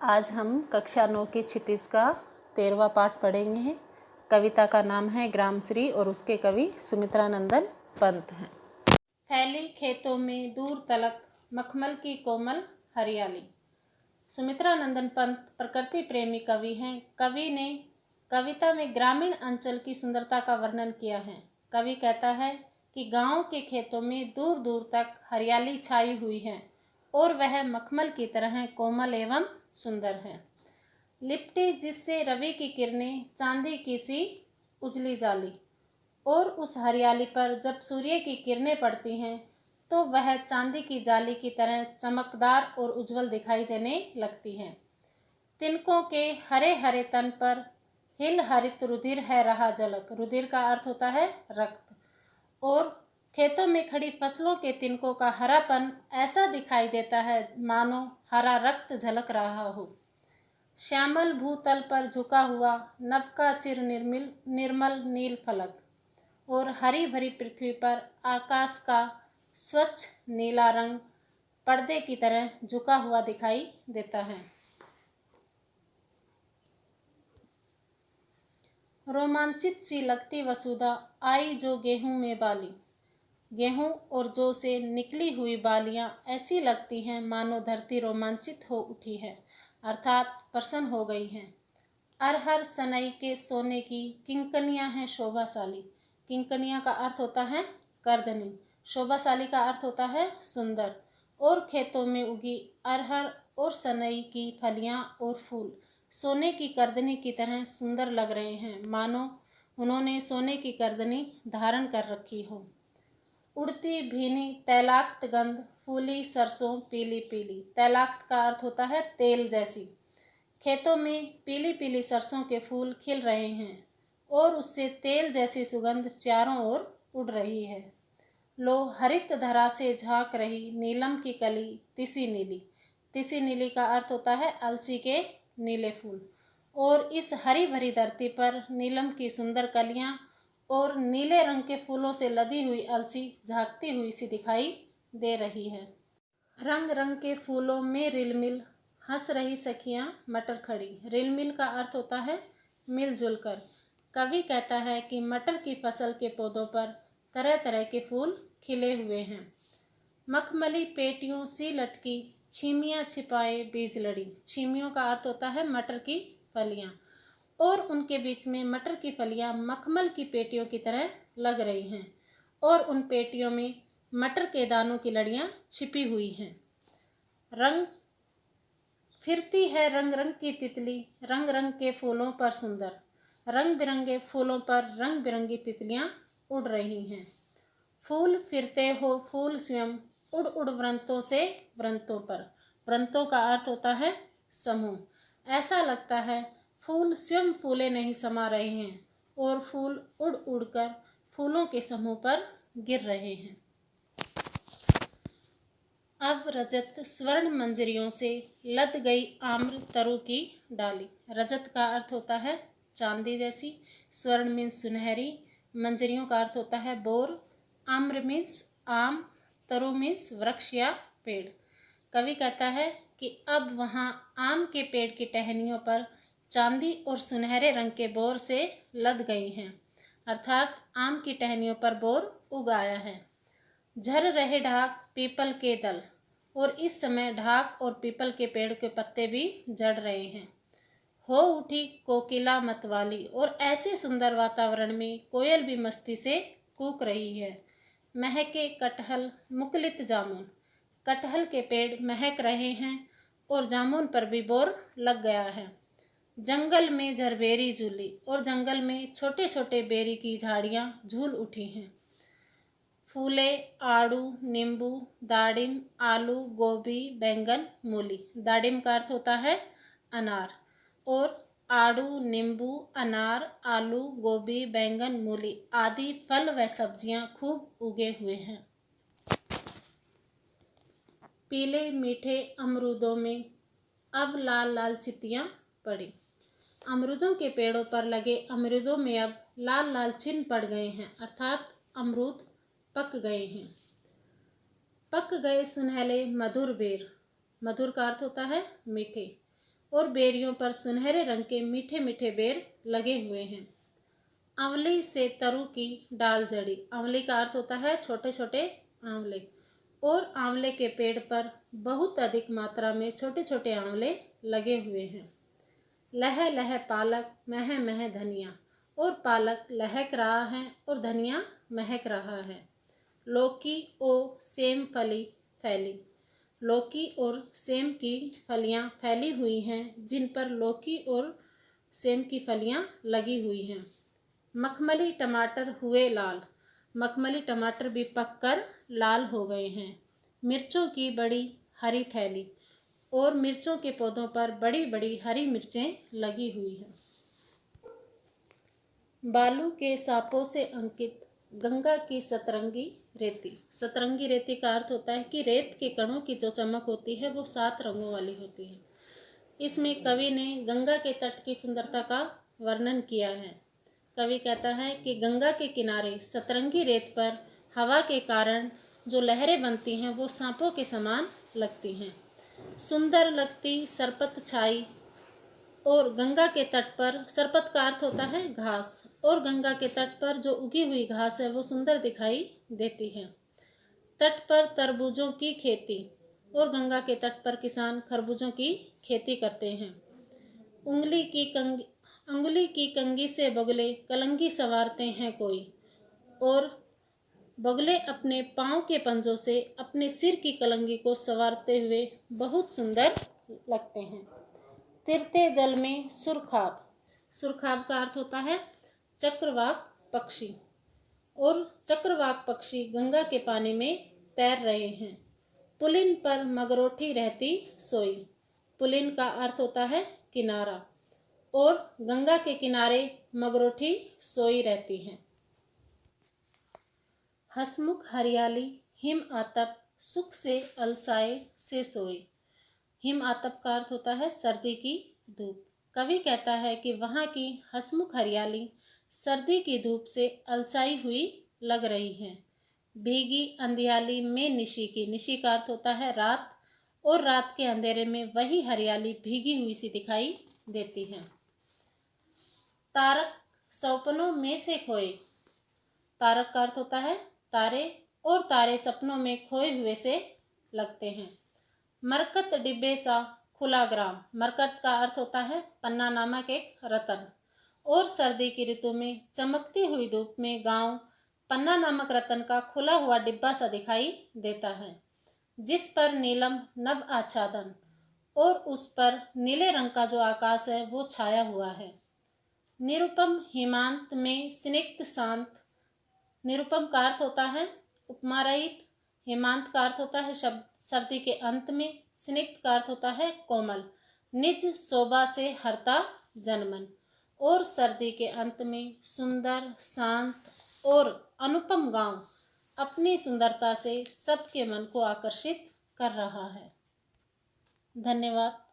आज हम कक्षा 9 की क्षितिज का 13वां पाठ पढ़ेंगे। कविता का नाम है ग्रामश्री और उसके कवि सुमित्रानंदन पंत हैं। फैली खेतों में दूर तलक मखमल की कोमल हरियाली। सुमित्रानंदन पंत प्रकृति प्रेमी कवि हैं। कवि ने कविता में ग्रामीण अंचल की सुंदरता का वर्णन किया है। कवि कहता है कि गांव के खेतों में दूर दूर तक हरियाली छाई हुई है और वह मखमल की तरह कोमल एवं सुंदर है। लिपटी जिससे रवि की किरणें चांदी की सी उजली जाली, और उस हरियाली पर जब सूर्य की किरणें पड़ती हैं तो वह चांदी की जाली की तरह चमकदार और उज्जवल दिखाई देने लगती है। तिनकों के हरे हरे तन पर हिल हरित रुधिर है रहा झलक। रुधिर का अर्थ होता है रक्त। और खेतों में खड़ी फसलों के तिनकों का हरापन ऐसा दिखाई देता है मानो हरा रक्त झलक रहा हो। श्यामल भूतल पर झुका हुआ नभ का चिर निर्मल नील फलक, और हरी भरी पृथ्वी पर आकाश का स्वच्छ नीला रंग पर्दे की तरह झुका हुआ दिखाई देता है। रोमांचित सी लगती वसुधा आई जो गेहूं में बाली। गेहूं और जौ से निकली हुई बालियां ऐसी लगती हैं मानो धरती रोमांचित हो उठी है, अर्थात प्रसन्न हो गई है। अरहर सनई के सोने की किंकनियां हैं शोभाशाली। किंकनिया का अर्थ होता है करदनी, शोभाशाली का अर्थ होता है सुंदर। और खेतों में उगी अरहर और सनई की फलियां और फूल सोने की करदनी की तरह सुंदर लग रहे हैं, मानो उन्होंने सोने की करदनी धारण कर रखी हो। उड़ती भीनी तैलाक्त गंध फूली सरसों पीली पीली। तैलाक्त का अर्थ होता है तेल जैसी। खेतों में पीली पीली सरसों के फूल खिल रहे हैं और उससे तेल जैसी सुगंध चारों ओर उड़ रही है। लो हरित धरा से झांक रही नीलम की कली तिसी नीली। तिसी नीली का अर्थ होता है अलसी के नीले फूल। और इस हरी भरी धरती पर नीलम की सुंदर कलियां और नीले रंग के फूलों से लदी हुई अलसी झांकती हुई सी दिखाई दे रही है। रंग रंग के फूलों में रिलमिल हंस रही सखियां मटर खड़ी। रिलमिल का अर्थ होता है मिलजुल कर। कवि कहता है कि मटर की फसल के पौधों पर तरह तरह के फूल खिले हुए हैं। मखमली पेटियों सी लटकी छीमियां छिपाए बीज लड़ी। छीमियों का अर्थ होता है मटर की फलियां, और उनके बीच में मटर की फलियां मखमल की पेटियों की तरह लग रही हैं, और उन पेटियों में मटर के दानों की लड़ियां छिपी हुई हैं। रंग फिरती है रंग रंग की तितली रंग रंग के फूलों पर सुंदर। रंग बिरंगे फूलों पर रंग बिरंगी तितलियां उड़ रही हैं। फूल फिरते हो फूल स्वयं उड़ उड़ वृंतों से वृंतों पर। वृंतों का अर्थ होता है समूह। ऐसा लगता है फूल स्वयं फूले नहीं समा रहे हैं और फूल उड़ उड़ कर फूलों के समूह पर गिर रहे हैं। अब रजत स्वर्ण मंजरियों से लद गई आम्र तरु की डाली। रजत का अर्थ होता है चांदी जैसी, स्वर्ण मीन्स सुनहरी, मंजरियों का अर्थ होता है बोर, आम्र मीन्स आम, तरु मीन्स वृक्ष या पेड़। कवि कहता है कि अब वहाँ आम के पेड़ की टहनियों पर चांदी और सुनहरे रंग के बोर से लद गई हैं, अर्थात आम की टहनियों पर बोर उग आया है। झर रहे ढाक पीपल के दल, और इस समय ढाक और पीपल के पेड़ के पत्ते भी झड़ रहे हैं। हो उठी कोकिला मतवाली, और ऐसे सुंदर वातावरण में कोयल भी मस्ती से कूक रही है। महके कटहल मुकुलित जामुन, कटहल के पेड़ महक रहे हैं और जामुन पर भी बोर लग गया है। जंगल में झरबेरी झूली, और जंगल में छोटे छोटे बेरी की झाड़ियां झूल उठी हैं। फूले आड़ू नींबू दाडिम आलू गोभी बैंगन मूली। दाडिम का अर्थ होता है अनार, और आड़ू नींबू अनार आलू गोभी बैंगन मूली आदि फल व सब्जियां खूब उगे हुए हैं। पीले मीठे अमरूदों में अब लाल लाल चित्तियां पड़ी। अमरूदों के पेड़ों पर लगे अमरूदों में अब लाल लाल चिन्ह पड़ गए हैं, अर्थात अमरूद पक गए हैं। पक गए सुनहले मधुर बेर। मधुर का अर्थ होता है मीठे। और बेरियों पर सुनहरे रंग के मीठे मीठे बेर लगे हुए हैं। आंवली से तरु की डाल जड़ी। आंवली का अर्थ होता है छोटे छोटे आंवले, और आंवले के पेड़ पर बहुत अधिक मात्रा में छोटे छोटे आंवले लगे हुए हैं। लह लह पालक मह मह धनिया, और पालक लहक रहा है और धनिया महक रहा है। लौकी ओ सेम फली फैली। लौकी और सेम की फलियां फैली हुई हैं, जिन पर लौकी और सेम की फलियां लगी हुई हैं। मखमली टमाटर हुए लाल। मखमली टमाटर भी पककर लाल हो गए हैं। मिर्चों की बड़ी हरी थैली, और मिर्चों के पौधों पर बड़ी बड़ी हरी मिर्चें लगी हुई हैं। बालू के सांपों से अंकित गंगा की सतरंगी रेती। सतरंगी रेती का अर्थ होता है कि रेत के कणों की जो चमक होती है वो 7 रंगों वाली होती है। इसमें कवि ने गंगा के तट की सुंदरता का वर्णन किया है। कवि कहता है कि गंगा के किनारे सतरंगी रेत पर हवा के कारण जो लहरें बनती हैं वो सांपों के समान लगती हैं। सुंदर लगती सरपत छाई, और गंगा के तट पर, सरपत का अर्थ होता है घास, और गंगा के तट पर जो उगी हुई घास है वो सुंदर दिखाई देती है। तट पर तरबूजों की खेती, और गंगा के तट पर किसान खरबूजों की खेती करते हैं। अंगुली की कंगी से बगुले कलंगी संवारते हैं कोई, और बगुले अपने पाँव के पंजों से अपने सिर की कलंगी को संवारते हुए बहुत सुंदर लगते हैं। तिरते जल में सुरखाब। सुरखाब का अर्थ होता है चक्रवाक पक्षी, और चक्रवाक पक्षी गंगा के पानी में तैर रहे हैं। पुलिन पर मगरोठी रहती सोई। पुलिन का अर्थ होता है किनारा, और गंगा के किनारे मगरोठी सोई रहती हैं। हसमुख हरियाली हिम आतप सुख से अलसाए से सोई। हिम आतप का अर्थ होता है सर्दी की धूप। कवि कहता है कि वहाँ की हसमुख हरियाली सर्दी की धूप से अलसाई हुई लग रही है। भीगी अंधियाली में निशी की। निशी का अर्थ होता है रात, और रात के अंधेरे में वही हरियाली भीगी हुई सी दिखाई देती है। तारक सपनों में से खोए। तारक का अर्थ होता है तारे, और तारे सपनों में खोए हुए से लगते हैं। मरकत डिब्बे सा खुला ग्राम। मरकत का अर्थ होता है पन्ना नामक एक रतन, और सर्दी की ऋतु में चमकती हुई धूप में गांव पन्ना नामक रतन का खुला हुआ डिब्बा सा दिखाई देता है, जिस पर नीलम नभ आच्छादन, और उस पर नीले रंग का जो आकाश है वो छाया हुआ है। निरुपम हिमांत में स्निग्ध शांत। निरुपम का अर्थ होता है उपमा रहित, हेमांत का अर्थ होता है शब्द सर्दी के अंत में, स्निग्ध का अर्थ होता है कोमल, निज शोभा से हरता जनमन, और सर्दी के अंत में सुंदर शांत और अनुपम गांव अपनी सुंदरता से सबके मन को आकर्षित कर रहा है। धन्यवाद।